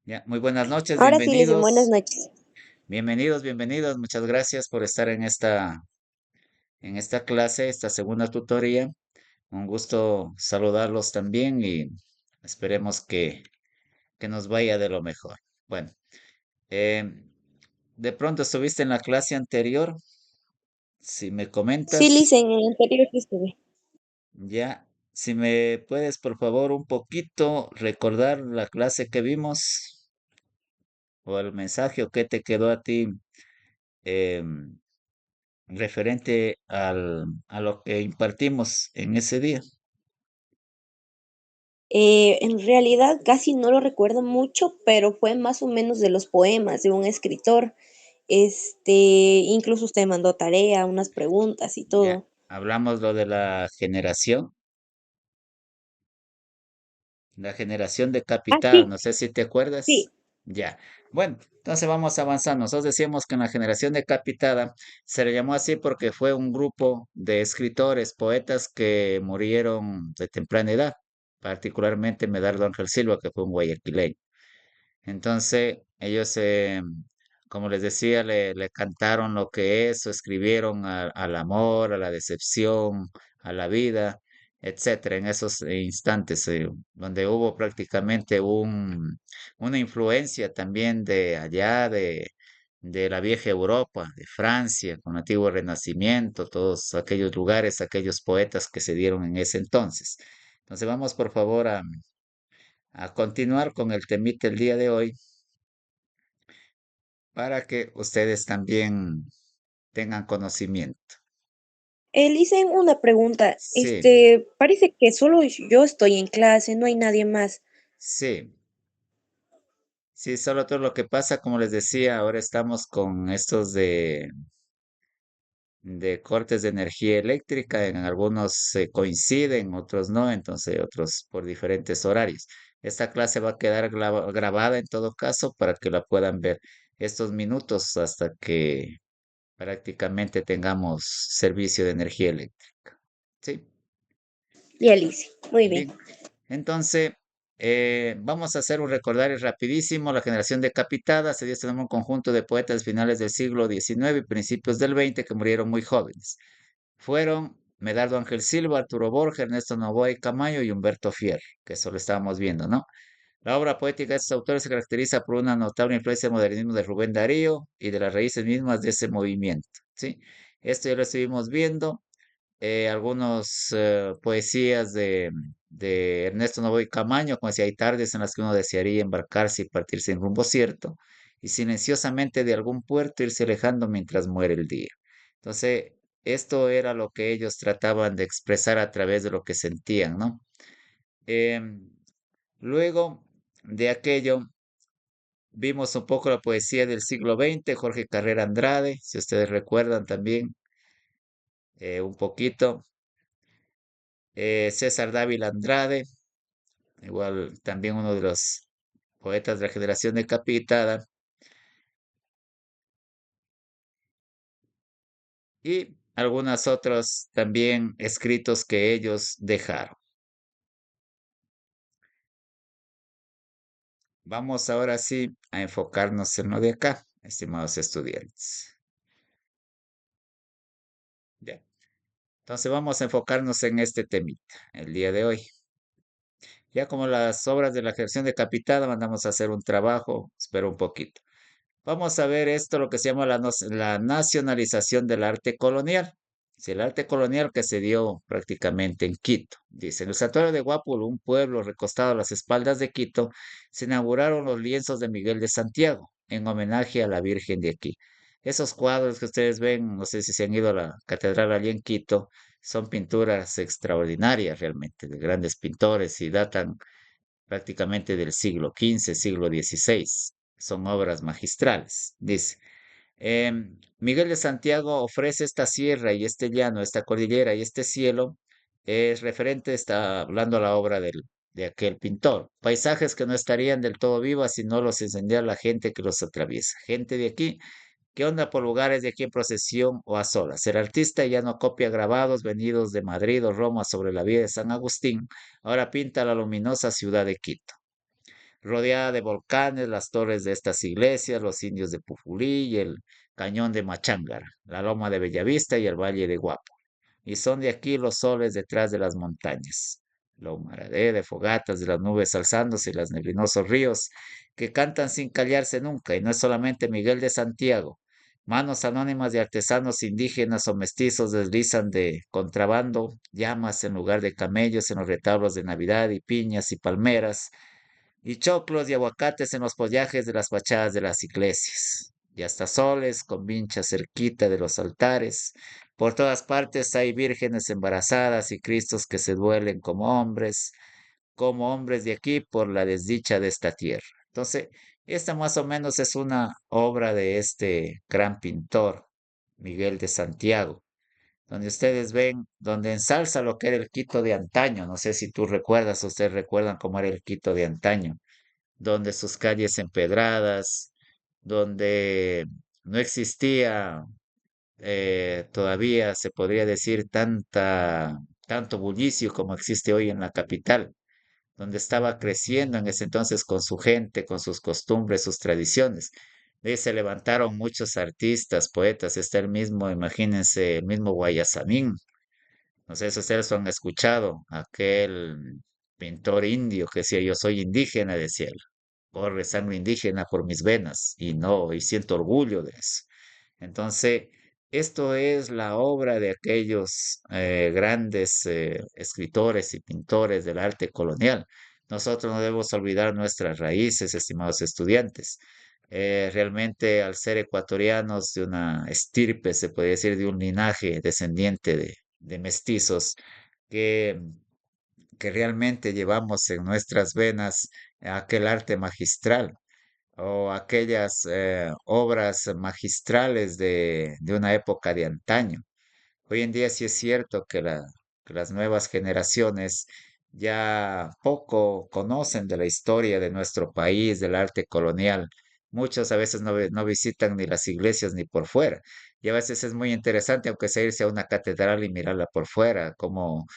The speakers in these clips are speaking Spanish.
Ya, muy buenas noches, Ahora sí, Lizzy, buenas bienvenidos. noches. Bienvenidos. Muchas gracias por estar en esta clase, esta segunda tutoría. Un gusto saludarlos también y esperemos que nos vaya de lo mejor. Bueno, eh, de pronto estuviste en la clase anterior. Si me Sí, comentas, Lizzy, en el anterior sí estuve. ya, si me puedes por favor un poquito recordar la clase que vimos o el mensaje o qué te quedó a ti. em, Referente a lo que impartimos en ese día. En realidad casi no lo recuerdo mucho, pero fue más o menos de los poemas de un escritor. Incluso usted mandó tarea, unas preguntas y Ya todo. hablamos lo de la generación Ah, decapitada, sí, no sé si te sí. acuerdas. Ya. Bueno, entonces vamos avanzando. Nosotros decíamos que en la generación decapitada se le llamó así porque fue un grupo de escritores, poetas que murieron de temprana edad, particularmente Medardo Ángel Silva, que fue un guayaquileño. Entonces, ellos, como les decía, le cantaron lo que es, o escribieron al amor, a la decepción, a la vida, etcétera, en esos instantes, donde hubo prácticamente una influencia también de allá, de la vieja Europa, de Francia, con el antiguo Renacimiento, todos aquellos lugares, aquellos poetas que se dieron en ese entonces. Entonces, vamos por favor a continuar con el temita el día de hoy para que ustedes también tengan conocimiento. Lizzy, una pregunta. Sí, Parece que solo yo estoy en clase, no hay nadie más. sí, sí, solo todo lo que pasa, como les decía, ahora estamos con estos de cortes de energía eléctrica, en algunos se coinciden, otros no, entonces otros por diferentes horarios. Esta clase va a quedar grabada en todo caso para que la puedan ver estos minutos hasta que prácticamente tengamos servicio de energía eléctrica. ¿Sí? Ya, Lizzy, muy bien. Bien, entonces vamos a hacer un recordario rapidísimo. La generación decapitada se dio este nombre a un conjunto de poetas finales del siglo XIX y principios del XX que murieron muy jóvenes. Fueron Medardo Ángel Silva, Arturo Borges, Ernesto Novoa y Camayo y Humberto Fierro, que eso lo estábamos viendo, ¿no? La obra poética de estos autores se caracteriza por una notable influencia del modernismo de Rubén Darío y de las raíces mismas de ese movimiento, ¿sí? Esto ya lo estuvimos viendo. Algunos poesías de Ernesto Novoa y Camaño, como decía, hay tardes en las que uno desearía embarcarse y partirse en rumbo cierto, y silenciosamente de algún puerto irse alejando mientras muere el día. Entonces, esto era lo que ellos trataban de expresar a través de lo que sentían, ¿no? Em, Luego de aquello, vimos un poco la poesía del siglo XX, Jorge Carrera Andrade, si ustedes recuerdan también un poquito. César Dávila Andrade, igual también uno de los poetas de la generación decapitada, y algunos otros también escritos que ellos dejaron. Vamos ahora sí a enfocarnos en lo de acá, estimados estudiantes. Ya. Entonces vamos a enfocarnos en este temita el día de hoy. Ya como las obras de la generación decapitada, mandamos a hacer un trabajo, espero un poquito. Vamos a ver esto, lo que se llama la nacionalización del arte colonial. Es el arte colonial que se dio prácticamente en Quito. Dice, en el santuario de Guápulo, un pueblo recostado a las espaldas de Quito, se inauguraron los lienzos de Miguel de Santiago en homenaje a la Virgen de aquí. Esos cuadros que ustedes ven, no sé si se han ido a la catedral allí en Quito, son pinturas extraordinarias realmente, de grandes pintores y datan prácticamente del siglo XV, siglo XVI. Son obras magistrales. Dice, Miguel de Santiago ofrece esta sierra y este llano, esta cordillera y este cielo. Es referente, está hablando a la obra de aquel pintor. Paisajes que no estarían del todo vivas si no los encendiera la gente que los atraviesa. Gente de aquí que onda por lugares de aquí en procesión o a solas. El artista ya no copia grabados venidos de Madrid o Roma sobre la vida de San Agustín, ahora pinta la luminosa ciudad de Quito. rodeada de volcanes, las torres de estas iglesias, los indios de Pujulí y el cañón de Machángara, la loma de Bellavista y el valle de Guapo. Y son de aquí los soles detrás de las montañas, la humareda de fogatas de las nubes alzándose y los neblinosos ríos que cantan sin callarse nunca. Y no es solamente Miguel de Santiago. Manos anónimas de artesanos indígenas o mestizos deslizan de contrabando llamas en lugar de camellos en los retablos de Navidad y piñas y palmeras y choclos y aguacates en los follajes de las fachadas de las iglesias, y hasta soles con vinchas cerquita de los altares. Por todas partes hay vírgenes embarazadas y cristos que se duelen como hombres de aquí por la desdicha de esta tierra. Entonces, esta más o menos es una obra de este gran pintor, Miguel de Santiago, donde ustedes ven, donde ensalza lo que era el Quito de antaño. No sé si tú recuerdas, ustedes recuerdan cómo era el Quito de antaño, donde sus calles empedradas, donde no existía todavía, se podría decir, tanto bullicio como existe hoy en la capital, donde estaba creciendo en ese entonces con su gente, con sus costumbres, sus tradiciones. De ahí se levantaron muchos artistas, poetas, está el mismo, imagínense, el mismo Guayasamín, no sé si ustedes lo han escuchado, aquel pintor indio que decía, yo soy indígena, decía él, corre sangre indígena por mis venas, y no, y siento orgullo de eso. Entonces, esto es la obra de aquellos grandes escritores y pintores del arte colonial. Nosotros no debemos olvidar nuestras raíces, estimados estudiantes. Realmente, al ser ecuatorianos de una estirpe, se puede decir, de un linaje descendiente de mestizos, que, que realmente llevamos en nuestras venas aquel arte magistral o aquellas obras magistrales de una época de antaño. Hoy en día sí es cierto que las nuevas generaciones ya poco conocen de la historia de nuestro país, del arte colonial. Muchos a veces no visitan ni las iglesias ni por fuera. Y a veces es muy interesante, aunque sea irse a una catedral y mirarla por fuera, cómo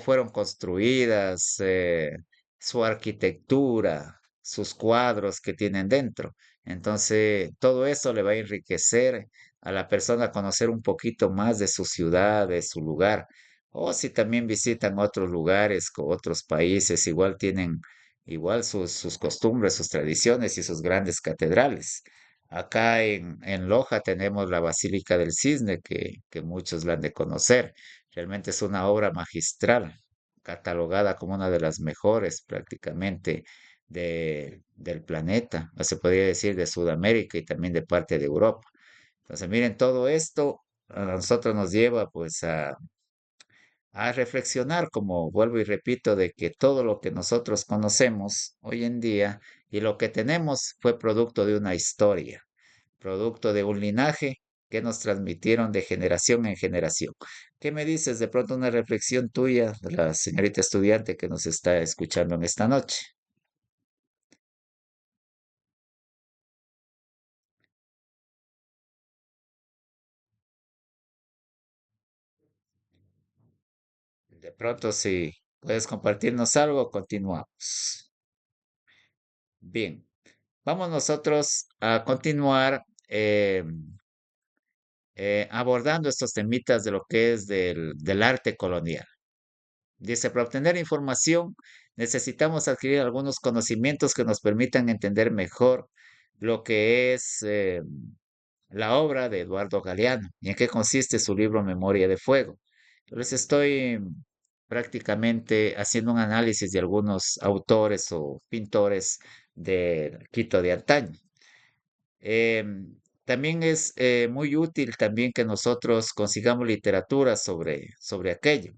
fueron construidas, su arquitectura, sus cuadros que tienen dentro. Entonces, todo eso le va a enriquecer a la persona conocer un poquito más de su ciudad, de su lugar. O si también visitan otros lugares, otros países, igual tienen igual sus costumbres, sus tradiciones y sus grandes catedrales. Acá en Loja tenemos la Basílica del Cisne, que muchos la han de conocer. Realmente es una obra magistral, catalogada como una de las mejores prácticamente del planeta, o se podría decir de Sudamérica y también de parte de Europa. Entonces, miren, todo esto a nosotros nos lleva pues a reflexionar, como vuelvo y repito, de que todo lo que nosotros conocemos hoy en día y lo que tenemos fue producto de una historia, producto de un linaje que nos transmitieron de generación en generación. ¿Qué me dices de pronto una reflexión tuya de la señorita estudiante que nos está escuchando en esta noche? De pronto, si puedes compartirnos algo, continuamos. Bien. Vamos nosotros a continuar abordando estos temitas de lo que es del arte colonial. Dice, para obtener información necesitamos adquirir algunos conocimientos que nos permitan entender mejor lo que es la obra de Eduardo Galeano y en qué consiste su libro Memoria de Fuego. Yo les estoy prácticamente haciendo un análisis de algunos autores o pintores del Quito de antaño. También es muy útil también que nosotros consigamos literatura sobre aquello.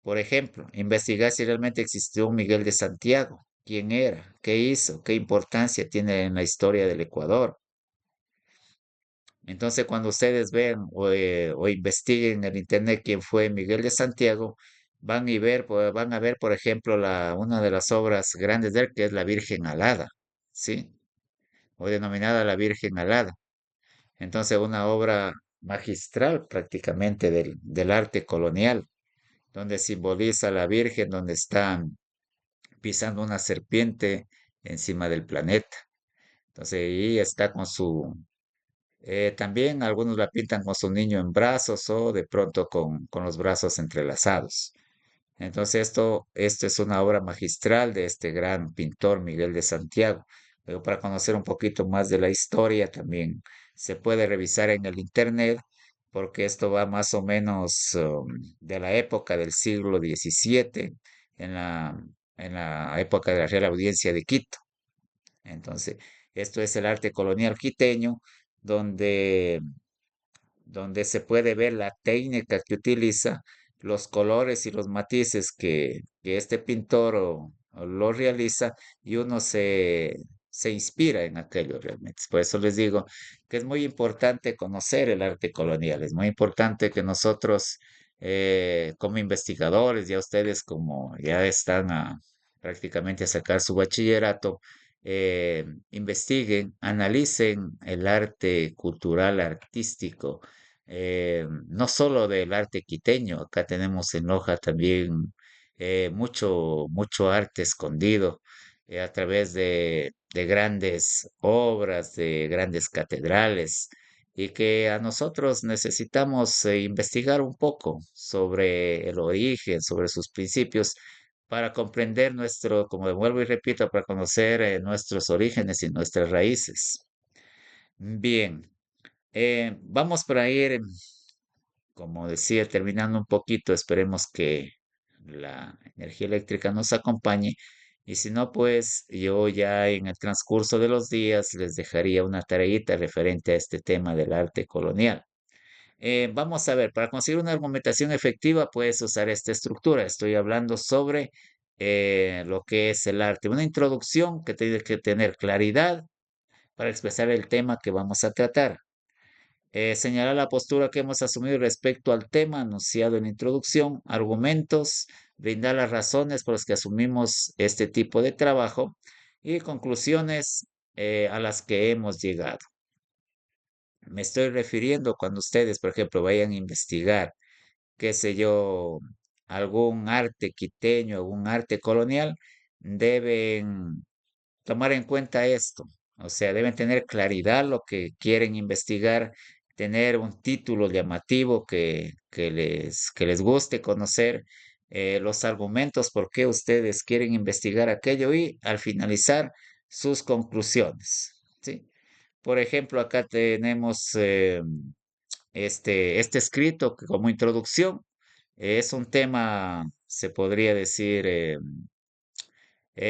Por ejemplo, investigar si realmente existió un Miguel de Santiago, quién era, qué hizo, qué importancia tiene en la historia del Ecuador. Entonces, cuando ustedes vean o investiguen en el internet quién fue Miguel de Santiago, van a ver, por ejemplo, una de las obras grandes de él, que es la Virgen Alada, ¿sí? O denominada la Virgen Alada. Entonces, una obra magistral prácticamente del arte colonial, donde simboliza a la Virgen, donde está pisando una serpiente encima del planeta. Entonces, ahí está con su... también algunos la pintan con su niño en brazos o de pronto con los brazos entrelazados. Entonces esto es una obra magistral de este gran pintor Miguel de Santiago. Luego, para conocer un poquito más de la historia, también se puede revisar en el internet, porque esto va más o menos de la época del siglo XVII, en en la época de la Real Audiencia de Quito. Entonces, esto es el arte colonial quiteño, donde donde se puede ver la técnica que utiliza, los colores y los matices que este pintor o lo realiza y uno se inspira en aquello realmente. Por eso les digo que es muy importante conocer el arte colonial, es muy importante que nosotros como investigadores, ya ustedes como ya están prácticamente a sacar su bachillerato, investiguen, analicen el arte cultural, artístico, no solo del arte quiteño, acá tenemos en Loja también mucho arte escondido a través de grandes obras, de grandes catedrales, y que a nosotros necesitamos investigar un poco sobre el origen, sobre sus principios, para comprender nuestro, como vuelvo y repito, para conocer nuestros orígenes y nuestras raíces. Bien, vamos para ir como decía, terminando un poquito, esperemos que la energía eléctrica nos acompañe. Y si no, pues yo ya en el transcurso de los días les dejaría una tareita referente a este tema del arte colonial. Vamos a ver, para conseguir una argumentación efectiva puedes usar esta estructura. Estoy hablando sobre lo que es el arte. Una introducción que tiene que tener claridad para expresar el tema que vamos a tratar. Señalar la postura que hemos asumido respecto al tema anunciado en la introducción, argumentos, brindar las razones por las que asumimos este tipo de trabajo y conclusiones a las que hemos llegado. Me estoy refiriendo cuando ustedes, por ejemplo, vayan a investigar, qué sé yo, algún arte quiteño, algún arte colonial, deben tomar en cuenta esto. O sea, deben tener claridad lo que quieren investigar, tener un título llamativo que les guste conocer, los argumentos por qué ustedes quieren investigar aquello y al finalizar sus conclusiones. ¿Sí? Por ejemplo, acá tenemos este escrito que como introducción es un tema, se podría decir,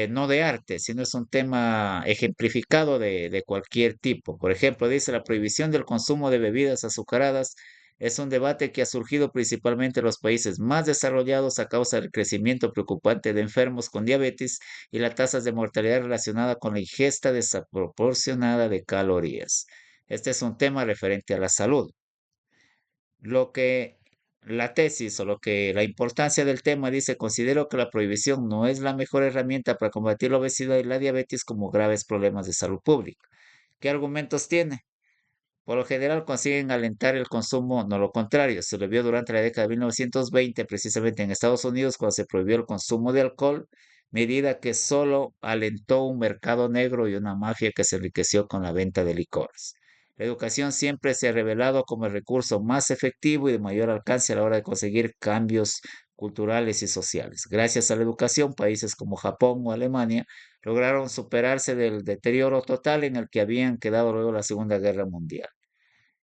no de arte, sino es un tema ejemplificado de cualquier tipo. Por ejemplo, dice la prohibición del consumo de bebidas azucaradas es un debate que ha surgido principalmente en los países más desarrollados a causa del crecimiento preocupante de enfermos con diabetes y las tasas de mortalidad relacionada con la ingesta desproporcionada de calorías. Este es un tema referente a la salud. Lo que la tesis o lo que la importancia del tema dice, considero que la prohibición no es la mejor herramienta para combatir la obesidad y la diabetes como graves problemas de salud pública. ¿Qué argumentos tiene? Por lo general consiguen alentar el consumo, no lo contrario. Se lo vio durante la década de 1920, precisamente en Estados Unidos, cuando se prohibió el consumo de alcohol, medida que solo alentó un mercado negro y una mafia que se enriqueció con la venta de licores. La educación siempre se ha revelado como el recurso más efectivo y de mayor alcance a la hora de conseguir cambios culturales y sociales. Gracias a la educación, países como Japón o Alemania lograron superarse del deterioro total en el que habían quedado luego de la Segunda Guerra Mundial.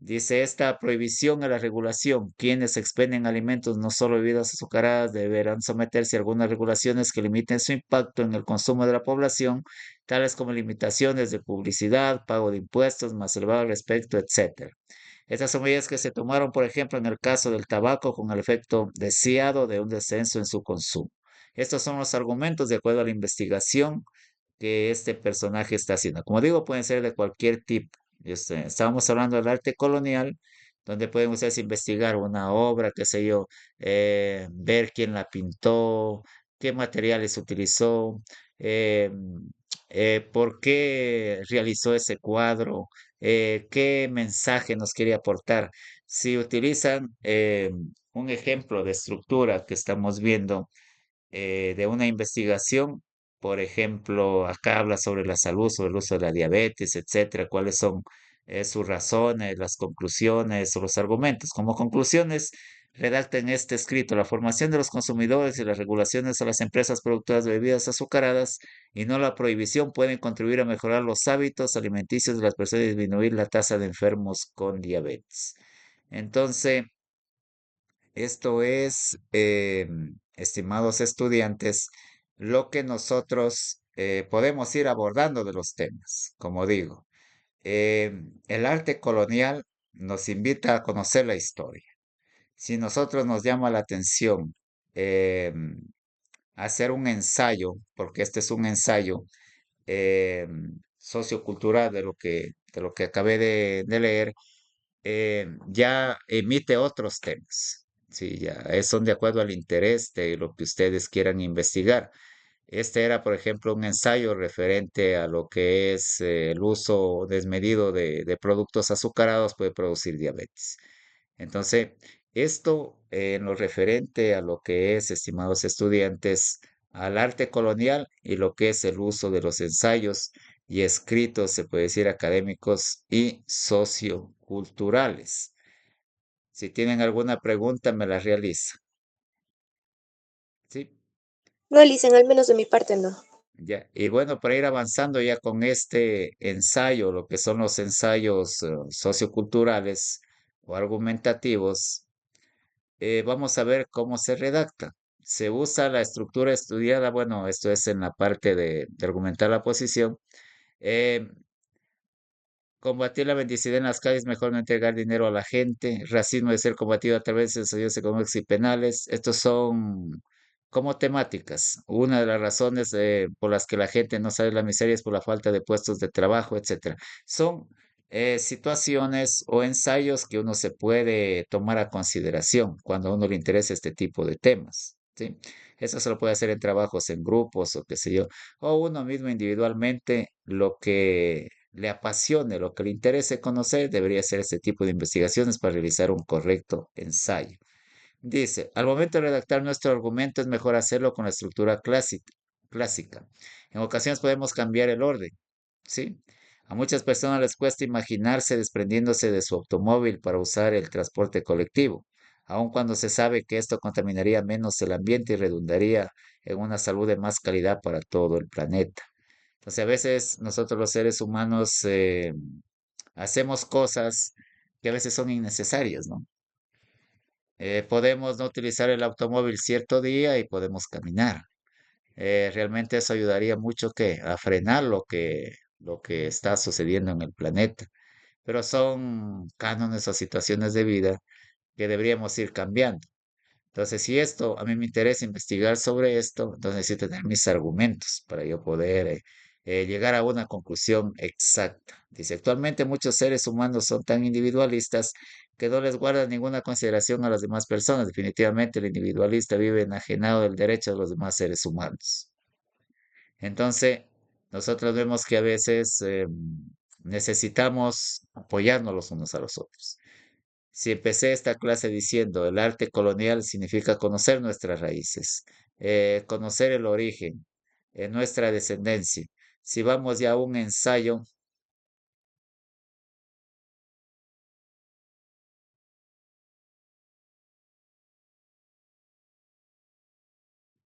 Dice esta prohibición a la regulación. Quienes expenden alimentos, no solo bebidas azucaradas, deberán someterse a algunas regulaciones que limiten su impacto en el consumo de la población, tales como limitaciones de publicidad, pago de impuestos más elevado al respecto, etcétera. Estas son medidas que se tomaron, por ejemplo, en el caso del tabaco, con el efecto deseado de un descenso en su consumo. Estos son los argumentos de acuerdo a la investigación que este personaje está haciendo. Como digo, pueden ser de cualquier tipo. Estábamos hablando del arte colonial, donde pueden ustedes investigar una obra, qué sé yo, ver quién la pintó, qué materiales utilizó, eh, por qué realizó ese cuadro, qué mensaje nos quiere aportar. Si utilizan un ejemplo de estructura que estamos viendo de una investigación, Por ejemplo, acá habla sobre la salud, sobre el uso de la diabetes, etcétera, cuáles son sus razones, las conclusiones o los argumentos. Como conclusiones, redacta en este escrito: la formación de los consumidores y las regulaciones a las empresas productoras de bebidas azucaradas y no la prohibición pueden contribuir a mejorar los hábitos alimenticios de las personas y disminuir la tasa de enfermos con diabetes. Entonces, esto es, estimados estudiantes, lo que nosotros podemos ir abordando de los temas. Como digo, el arte colonial nos invita a conocer la historia. Si nosotros nos llama la atención hacer un ensayo, porque este es un ensayo sociocultural de lo que acabé de leer, ya emite otros temas. Sí, ya son de acuerdo al interés de lo que ustedes quieran investigar. Este era, por ejemplo, un ensayo referente a lo que es el uso desmedido de productos azucarados puede producir diabetes. Entonces, esto en lo referente a lo que es, estimados estudiantes, al arte colonial y lo que es el uso de los ensayos y escritos, se puede decir, académicos y socioculturales. Si tienen alguna pregunta, me la realiza. Sí, No, Alison, al menos de mi parte no. ya. Y bueno, para ir avanzando ya con este ensayo, lo que son los ensayos socioculturales o argumentativos, vamos a ver cómo se redacta. Se usa la estructura estudiada, bueno, esto es en la parte de argumentar la posición. eh, Combatir la mendicidad en las calles, mejor no entregar dinero a la gente. Racismo debe ser combatido a través de ensayos económicos y penales. Estos son como temáticas. Una de las razones por las que la gente no sale de la miseria es por la falta de puestos de trabajo, etcétera. Son situaciones o ensayos que uno se puede tomar a consideración cuando a uno le interesa este tipo de temas. ¿Sí? Eso se lo puede hacer en trabajos en grupos o qué sé yo, o uno mismo individualmente, lo que le apasione, lo que le interese conocer, debería hacer este tipo de investigaciones para realizar un correcto ensayo. Dice, al momento de redactar nuestro argumento es mejor hacerlo con la estructura clásica. En ocasiones podemos cambiar el orden, ¿sí? A muchas personas les cuesta imaginarse desprendiéndose de su automóvil para usar el transporte colectivo, aun cuando se sabe que esto contaminaría menos el ambiente y redundaría en una salud de más calidad para todo el planeta. Entonces, a veces nosotros los seres humanos hacemos cosas que a veces son innecesarias, ¿no? Podemos no utilizar el automóvil cierto día y podemos caminar. Realmente eso ayudaría mucho que a frenar lo que está sucediendo en el planeta. Pero son cánones o situaciones de vida que deberíamos ir cambiando. Entonces, si esto, a mí me interesa investigar sobre esto, entonces necesito tener mis argumentos para yo poder llegar a una conclusión exacta. Dice, actualmente muchos seres humanos son tan individualistas que no les guardan ninguna consideración a las demás personas. Definitivamente el individualista vive enajenado del derecho de los demás seres humanos. Entonces, nosotros vemos que a veces necesitamos apoyarnos los unos a los otros. Si empecé esta clase diciendo el arte colonial significa conocer nuestras raíces, conocer el origen, nuestra descendencia. Si vamos ya a un ensayo,